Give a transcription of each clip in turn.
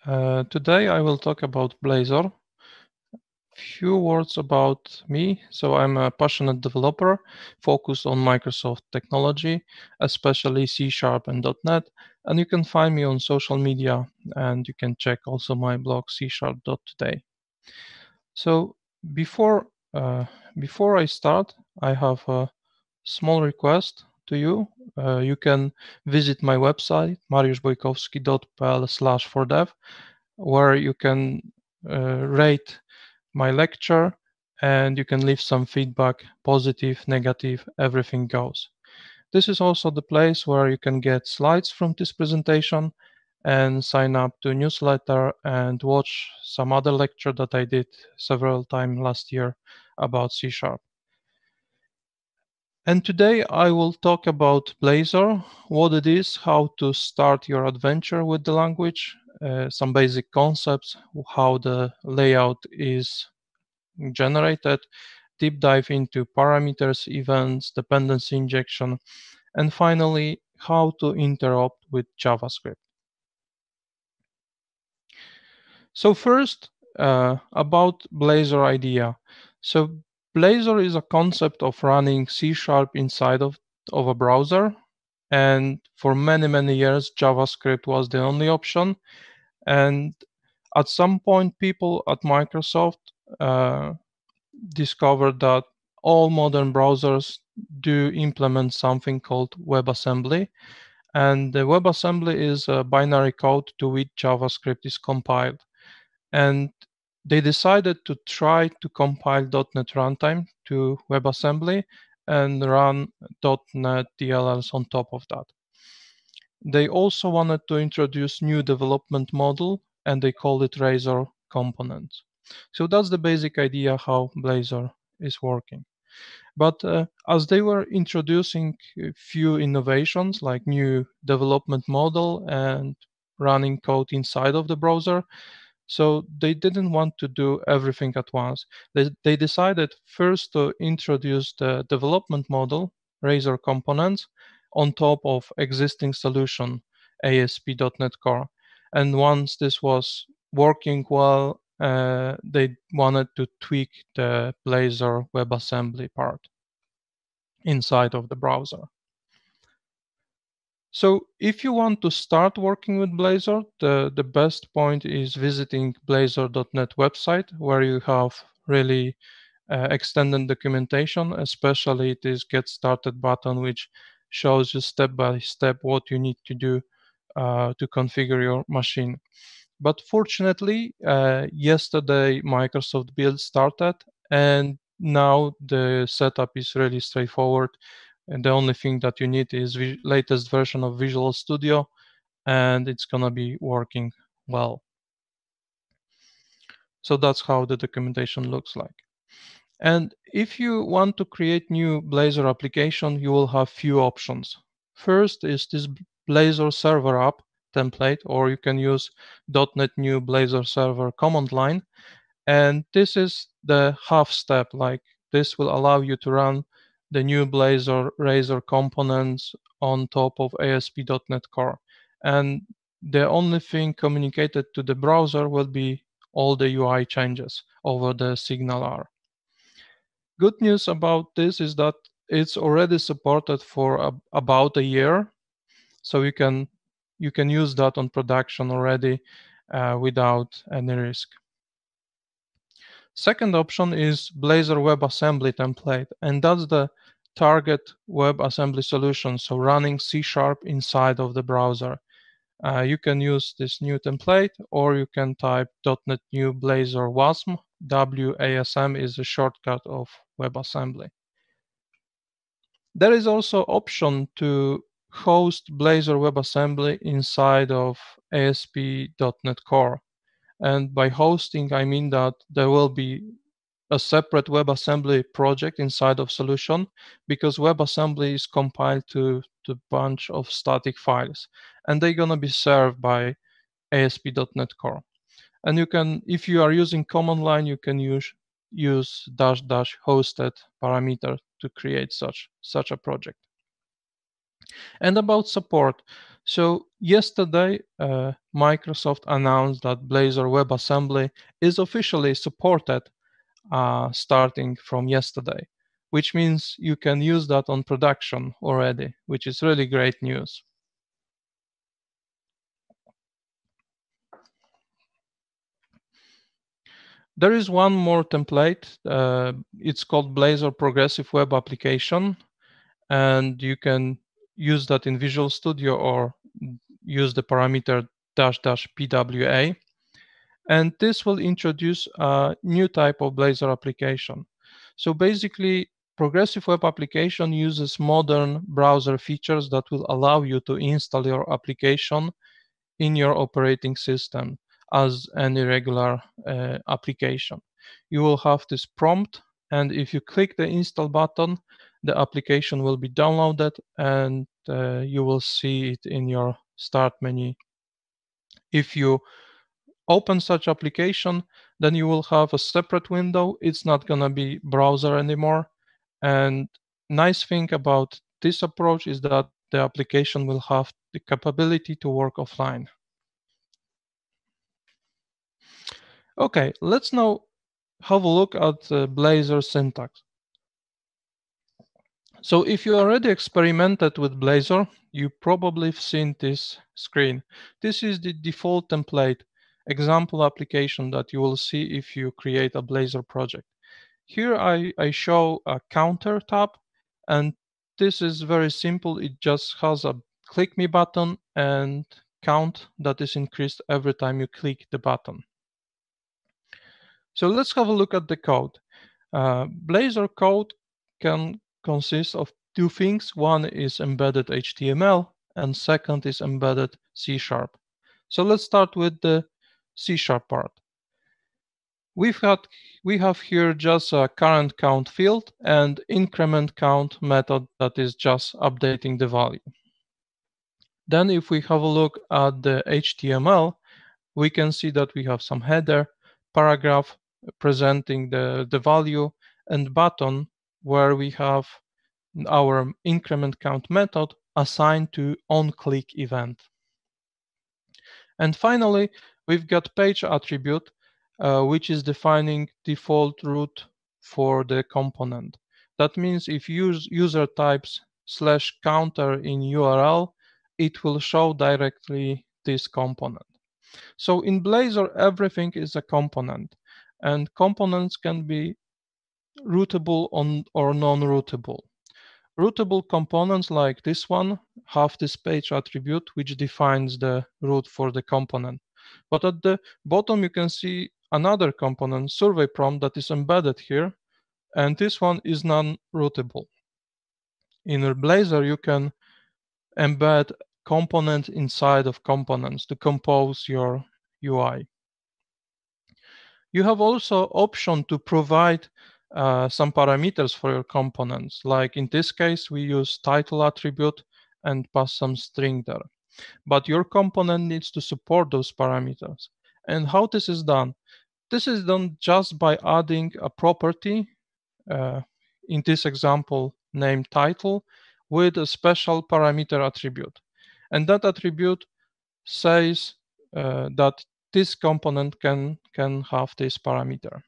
Today I will talk about Blazor. Few words about me. So I'm a passionate developer focused on Microsoft technology, especially C Sharp and .NET. And you can find me on social media, and you can check also my blog csharp.today. So before uh, before I start, I have a small request to you. You can visit my website mariuszbojkowski.pl/fordev, where you can rate my lecture and you can leave some feedback, positive, negative, everything goes. This is also the place where you can get slides from this presentation and sign up to newsletter and watch some other lecture that I did several times last year about C Sharp. And today I will talk about Blazor, what it is, how to start your adventure with the language, some basic concepts, how the layout is generated, deep dive into parameters, events, dependency injection, and finally, how to interrupt with JavaScript. So first, about Blazor idea. So Blazor is a concept of running C# inside of a browser. And for many, many years, JavaScript was the only option. And at some point, people at Microsoft uh, discovered that all modern browsers do implement something called WebAssembly. And the WebAssembly is a binary code to which JavaScript is compiled. And they decided to try to compile .NET Runtime to WebAssembly and run .NET DLLs on top of that. They also wanted to introduce new development model, and they called it Razor Components. So that's the basic idea how Blazor is working. But as they were introducing a few innovations like new development model and running code inside of the browser, so they didn't want to do everything at once. They decided first to introduce the development model, Razor Components, on top of existing solution, ASP.NET Core. And once this was working well, they wanted to tweak the Blazor WebAssembly part inside of the browser. So if you want to start working with Blazor, the best point is visiting blazor.net website, where you have really extended documentation, especially this get started button, which shows you step by step what you need to do to configure your machine. But fortunately, yesterday Microsoft build started, and now the setup is really straightforward. And the only thing that you need is the latest version of Visual Studio, and it's gonna be working well. So that's how the documentation looks like. And if you want to create new Blazor application, you will have few options. First is this Blazor server app template, or you can use .NET New Blazor Server command line. And this is the half step, like this will allow you to run the new Blazor Razor components on top of ASP.NET Core. And the only thing communicated to the browser will be all the UI changes over the SignalR. Good news about this is that it's already supported for about a year, so you can use that on production already without any risk. Second option is Blazor WebAssembly template, and that's the target WebAssembly solution, so running C# inside of the browser. You can use this new template, or you can type .NET New Blazor WASM. WASM is a shortcut of WebAssembly. There is also option to host Blazor WebAssembly inside of ASP.NET Core. And by hosting, I mean that there will be a separate WebAssembly project inside of solution, because WebAssembly is compiled to a bunch of static files, and they're gonna be served by ASP.NET Core. And you can, if you are using command line, you can use --hosted parameter to create such a project. And about support. So yesterday, Microsoft announced that Blazor WebAssembly is officially supported starting from yesterday, which means you can use that on production already, which is really great news. There is one more template. It's called Blazor Progressive Web Application, and you can use that in Visual Studio or use the parameter --pwa. And this will introduce a new type of Blazor application. So basically, Progressive Web Application uses modern browser features that will allow you to install your application in your operating system as any regular application. You will have this prompt, and if you click the install button, the application will be downloaded and you will see it in your start menu. If you open such application, then you will have a separate window. It's not going to be browser anymore. And nice thing about this approach is that the application will have the capability to work offline. Okay, let's now have a look at Blazor syntax. So if you already experimented with Blazor, you probably have seen this screen. This is the default template example application that you will see if you create a Blazor project. Here I show a counter tab, and this is very simple. It just has a click me button and count that is increased every time you click the button. So let's have a look at the code. Blazor code can consist of two things. One is embedded HTML and second is embedded C#. So let's start with the C# part. We have here just a current count field and increment count method that is just updating the value. Then if we have a look at the HTML, we can see that we have some header, paragraph presenting the value, and button where we have our increment count method assigned to onClick event. And finally, we've got page attribute, which is defining default route for the component. That means if user types /counter in URL, it will show directly this component. So in Blazor, everything is a component, and components can be routable or non-routable. Routable components like this one have this page attribute which defines the route for the component. But at the bottom you can see another component, survey prompt, that is embedded here, and this one is non-routable. In Blazor you can embed components inside of components to compose your UI. You have also option to provide some parameters for your components. Like in this case, we use title attribute and pass some string there. But your component needs to support those parameters. And how this is done? This is done just by adding a property, in this example, named title, with a special parameter attribute. And that attribute says that this component can have this parameter.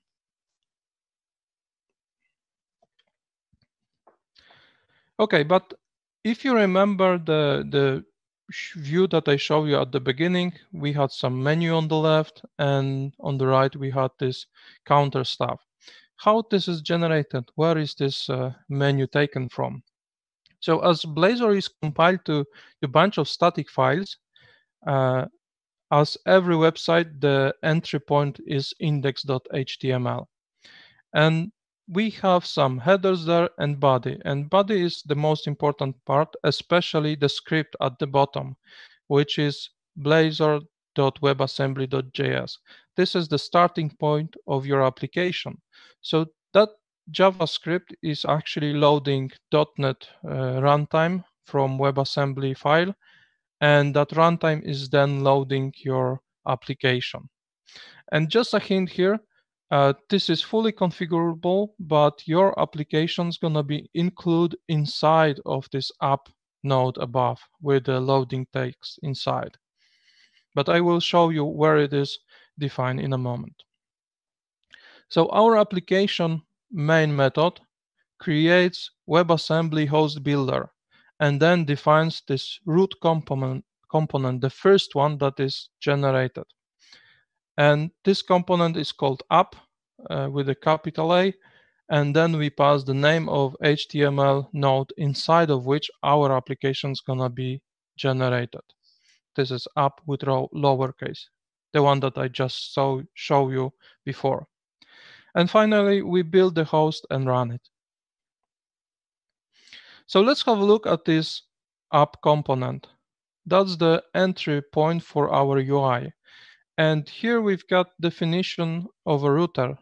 Okay, but if you remember the view that I showed you at the beginning, we had some menu on the left, and on the right we had this counter stuff. How this is generated? Where is this menu taken from? So as Blazor is compiled to a bunch of static files, as every website, the entry point is index.html. And we have some headers there and body is the most important part, especially the script at the bottom, which is blazor.webassembly.js. This is the starting point of your application. So that JavaScript is actually loading .NET runtime from WebAssembly file, and that runtime is then loading your application. And just a hint here, this is fully configurable, but your application is going to be included inside of this app node above with the loading text inside. But I will show you where it is defined in a moment. So our application main method creates WebAssembly host builder and then defines this root component, the first one that is generated. And this component is called app with a capital A, and then we pass the name of HTML node inside of which our application is gonna be generated. This is app with lowercase, the one that I just show you before. And finally, we build the host and run it. So let's have a look at this app component. That's the entry point for our UI. And here we've got definition of a router.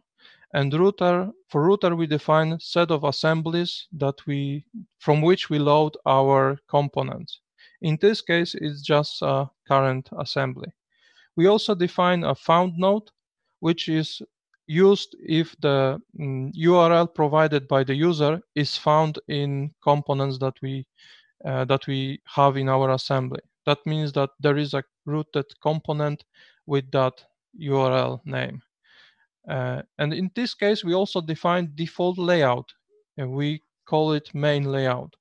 And for router, we define set of assemblies from which we load our components. In this case, it's just a current assembly. We also define a found node, which is used if the URL provided by the user is found in components that we have in our assembly. That means that there is a rooted component with that URL name. And in this case, we also define default layout, and we call it main layout.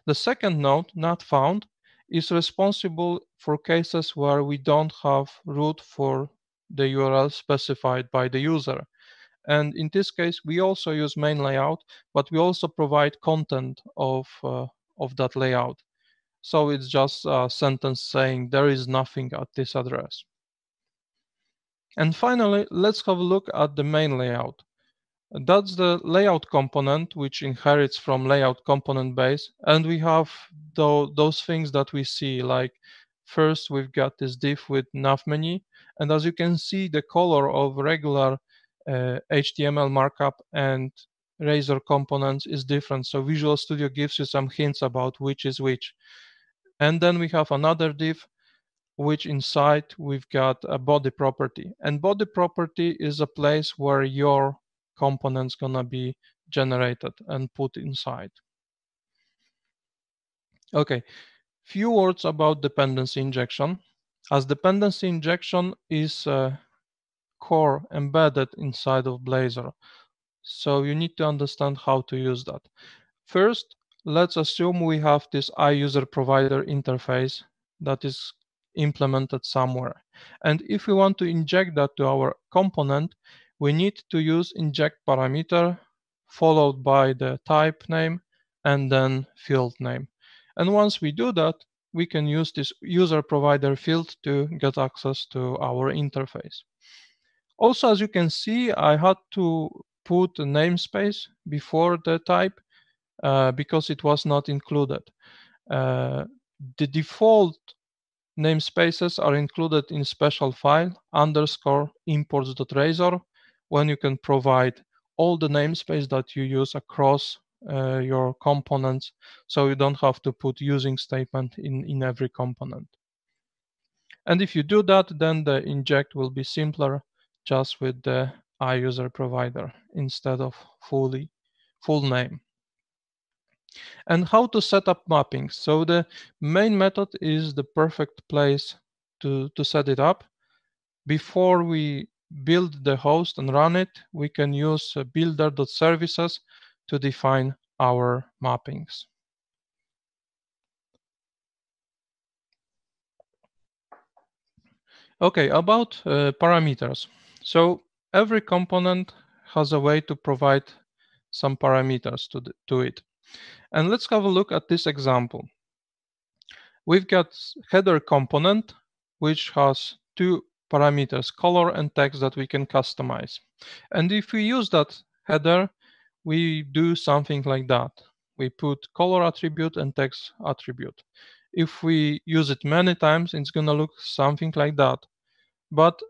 The second node, not found, is responsible for cases where we don't have root for the URL specified by the user. And in this case, we also use main layout, but we also provide content of that layout. So it's just a sentence saying there is nothing at this address. And finally, let's have a look at the main layout. That's the layout component which inherits from layout component base. And we have those things that we see, like first we've got this div with nav menu. And as you can see, the color of regular HTML markup and Razor components is different. So Visual Studio gives you some hints about which is which. And then we have another div which inside we've got a body property. And body property is a place where your component's gonna be generated and put inside. Okay, few words about dependency injection. As dependency injection is core embedded inside of Blazor. So you need to understand how to use that. First, let's assume we have this iUser provider interface that is implemented somewhere. And if we want to inject that to our component, we need to use inject parameter followed by the type name and then field name. And once we do that, we can use this user provider field to get access to our interface. Also, as you can see, I had to put a namespace before the type because it was not included. The default namespaces are included in special file underscore imports.razor when you can provide all the namespace that you use across your components, so you don't have to put using statement in every component. And if you do that, then the inject will be simpler just with the iUser provider instead of full name. And how to set up mappings. So the main method is the perfect place to set it up. Before we build the host and run it, we can use builder.services to define our mappings. Okay, about parameters. So every component has a way to provide some parameters to it. And let's have a look at this example. We've got header component, which has two parameters, color and text, that we can customize. And if we use that header, we do something like that. We put color attribute and text attribute. If we use it many times, it's going to look something like that. But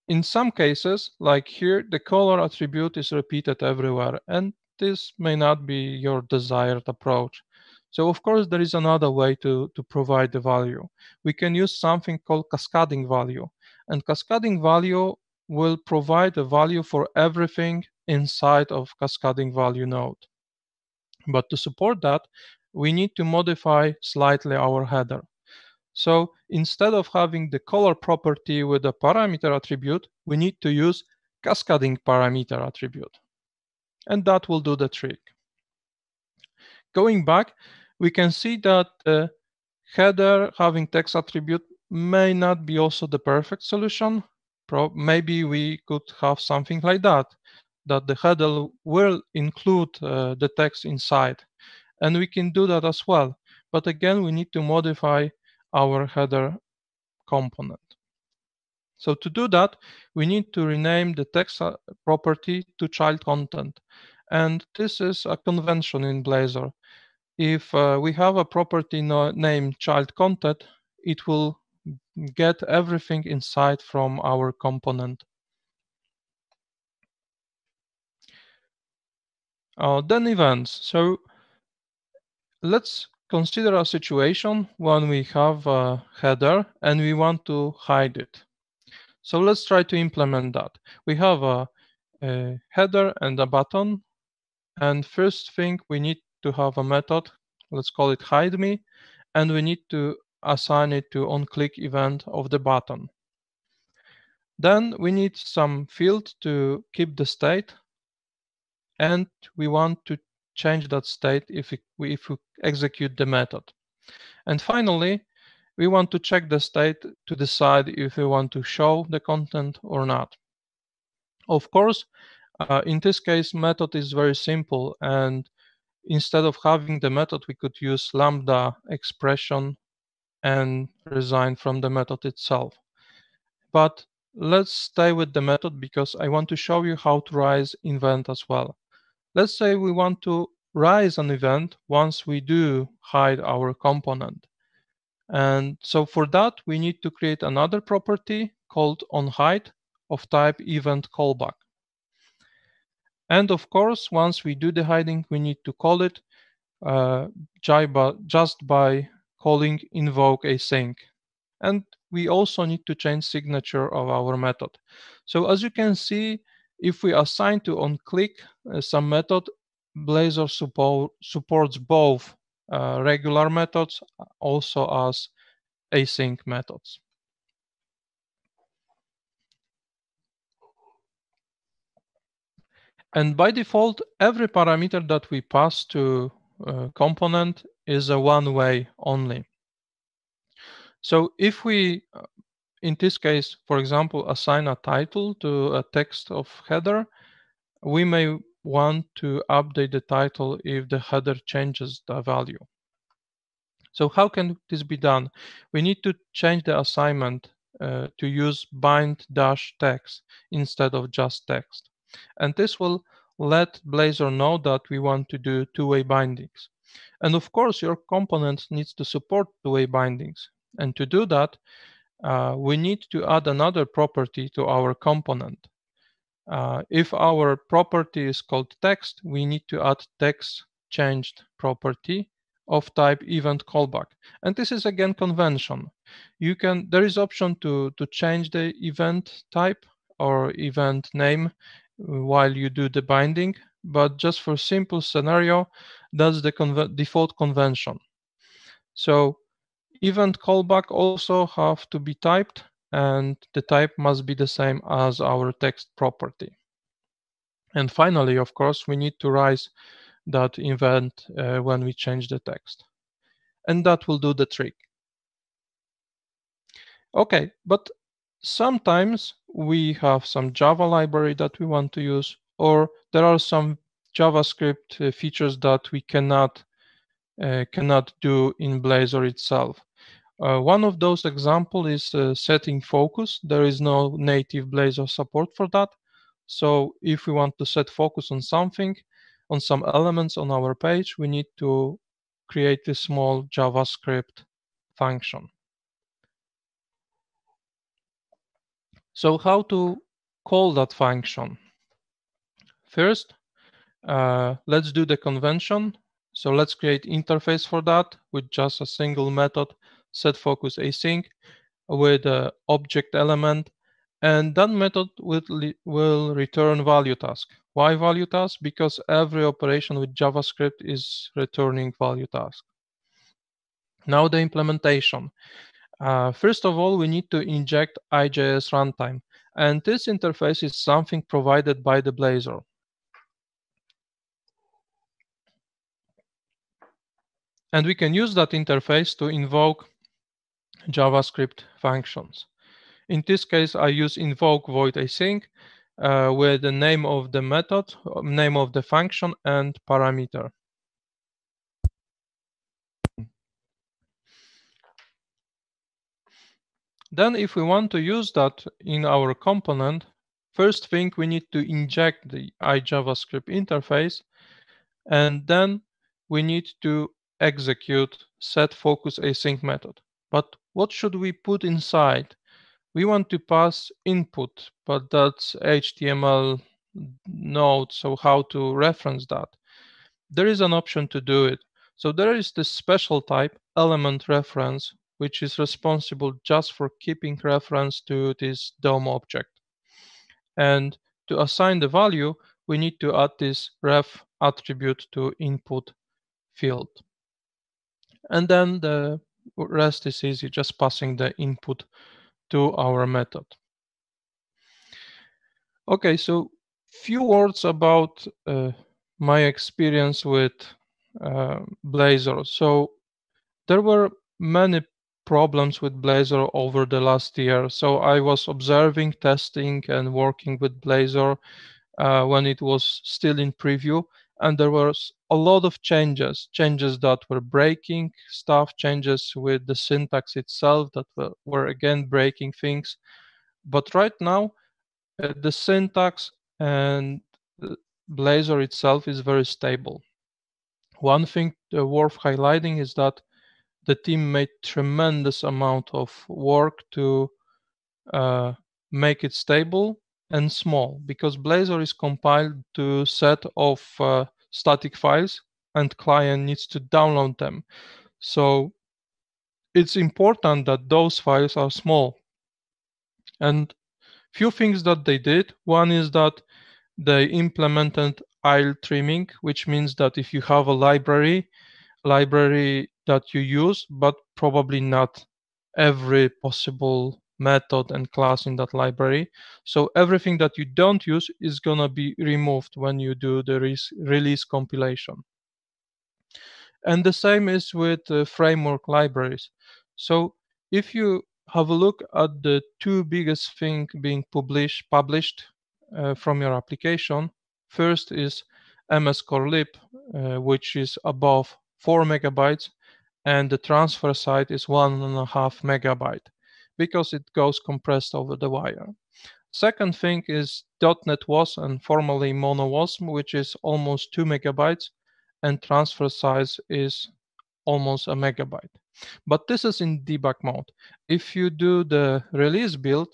in some cases, like here, the color attribute is repeated everywhere, and this may not be your desired approach. So of course, there is another way to provide the value. We can use something called cascading value. And cascading value will provide a value for everything inside of cascading value node. But to support that, we need to modify slightly our header. So instead of having the color property with a parameter attribute, we need to use cascading parameter attribute. And that will do the trick. Going back, we can see that the header having text attribute may not be also the perfect solution. Maybe we could have something like that the header will include the text inside. And we can do that as well. But again, we need to modify our header component. So to do that, we need to rename the text property to child content. And this is a convention in Blazor. If we have a property named child content, it will get everything inside from our component. Then events. So let's consider a situation when we have a header and we want to hide it. So let's try to implement that. We have a header and a button. And first thing, we need to have a method. Let's call it hide me. And we need to assign it to onClick event of the button. Then we need some field to keep the state. And we want to change that state if we execute the method. And finally, we want to check the state to decide if we want to show the content or not. Of course, in this case, method is very simple. And instead of having the method, we could use lambda expression and resign from the method itself. But let's stay with the method because I want to show you how to raise event as well. Let's say we want to raise an event once we do hide our component. And so for that, we need to create another property called onHide of type event callback. And of course, once we do the hiding, we need to call it just by calling invoke async. And we also need to change signature of our method. So as you can see, if we assign to onClick some method, Blazor supports both regular methods also as async methods. And by default, every parameter that we pass to a component is a one way only. So if we, in this case, for example, assign a title to a text of header, we may want to update the title if the header changes the value. So how can this be done? We need to change the assignment to use bind-text instead of just text. And this will let Blazor know that we want to do two-way bindings. And of course, your component needs to support two-way bindings. And to do that, we need to add another property to our component. If our property is called text, we need to add text changed property of type event callback. And this is again convention. There is option to change the event type or event name while you do the binding, but just for simple scenario, that's the default convention. So event callback also have to be typed, and the type must be the same as our text property. And finally, of course, we need to raise that event when we change the text. And that will do the trick. Okay, but sometimes we have some Java library that we want to use, or there are some JavaScript features that we cannot do in Blazor itself. One of those examples is setting focus. There is no native Blazor support for that. So if we want to set focus on something, on some elements on our page, we need to create a small JavaScript function. So how to call that function? First, let's do the convention. So let's create interface for that with just a single method, setFocus async, with an object element, and that method will return value task. Why value task? Because every operation with JavaScript is returning value task. Now the implementation. First of all, we need to inject IJS runtime. And this interface is something provided by the Blazor. And we can use that interface to invoke JavaScript functions. In this case, I use invoke void async with the name of the method, name of the function, and parameter. Then if we want to use that in our component, first thing we need to inject the iJavaScript interface, and then we need to execute setFocusAsync method. But what should we put inside? We want to pass input, but that's HTML node, so how to reference that? There is an option to do it. So there is this special type, element reference, which is responsible just for keeping reference to this DOM object. And to assign the value, we need to add this ref attribute to input field. And then the rest is easy, just passing the input to our method. Okay, so few words about my experience with Blazor. So there were many problems with Blazor over the last year. So I was observing, testing, and working with Blazor when it was still in preview. And there was a lot of changes that were breaking stuff, changes with the syntax itself that were again breaking things. But right now, the syntax and Blazor itself is very stable. One thing worth highlighting is that the team made tremendous amount of work to make it stable and small, because Blazor is compiled to a set of static files and client needs to download them. So it's important that those files are small. And few things that they did. One is that they implemented IL trimming, which means that if you have a library that you use, but probably not every possible method and class in that library. So everything that you don't use is going to be removed when you do the release compilation. And the same is with framework libraries. So if you have a look at the two biggest things being published from your application, first is MS Core Lib, which is above 4 megabytes, and the transfer side is 1.5 megabyte because it goes compressed over the wire. Second thing is .NET WASM and formerly MonoWASM, which is almost 2 megabytes, and transfer size is almost a megabyte. But this is in debug mode. If you do the release build,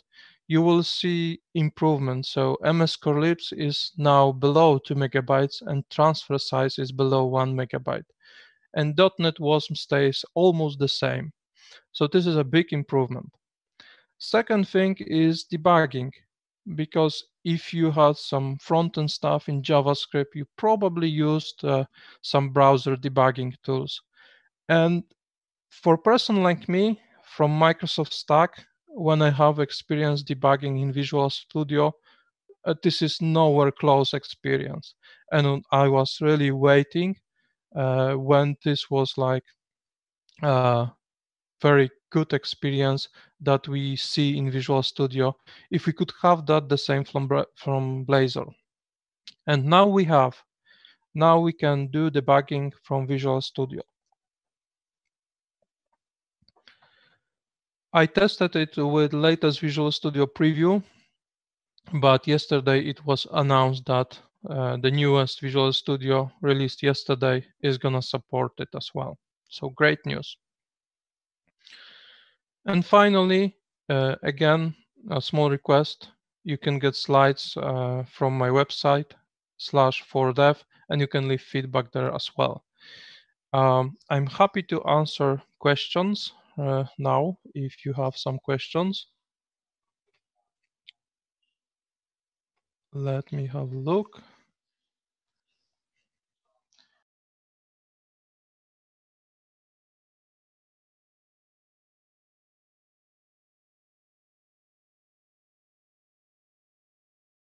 you will see improvement. So MS Core Libs is now below 2 megabytes and transfer size is below 1 megabyte. And .NET WASM stays almost the same. So this is a big improvement. Second thing is debugging, because if you had some front-end stuff in JavaScript, you probably used some browser debugging tools. And for a person like me from Microsoft Stack, when I have experience debugging in Visual Studio, this is nowhere close experience. And I was really waiting when this was like very good experience that we see in Visual Studio, if we could have that the same from Blazor. And now we have. Now we can do debugging from Visual Studio. I tested it with latest Visual Studio preview, but yesterday it was announced that the newest Visual Studio released yesterday is gonna support it as well. So great news. And finally, again, a small request. You can get slides from my website /4dev, and you can leave feedback there as well. I'm happy to answer questions now if you have some questions. Let me have a look.